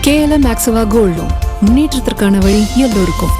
KLM Maxava Gold Loan முன்னேற்றத்திற்கான வழி எல்லோருக்கும்.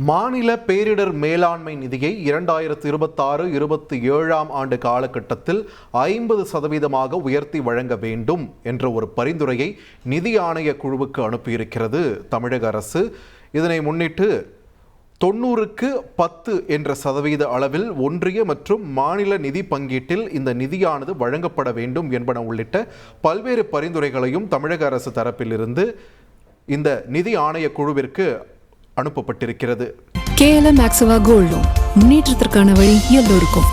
மாநில பேரிடர் மேலாண்மை நிதியை 2026-27 ஆண்டு காலகட்டத்தில் 50% உயர்த்தி வழங்க வேண்டும் என்ற ஒரு பரிந்துரையை நிதி ஆணைய குழுவுக்கு அனுப்பியிருக்கிறது தமிழக அரசு. இதனை முன்னிட்டு 90க்கு 10 என்ற சதவீத அளவில் ஒன்றிய மற்றும் மாநில நிதி பங்கீட்டில் இந்த நிதியானது வழங்கப்பட வேண்டும் என்பன உள்ளிட்ட பல்வேறு பரிந்துரைகளையும் தமிழக அரசு தரப்பிலிருந்து இந்த நிதி ஆணைய குழுவிற்கு அனுப்பப்பட்டிருக்கிறது. KLM Maxava Gold Loan முன்னேற்றத்திற்கான வழி எல்லோருக்கும்.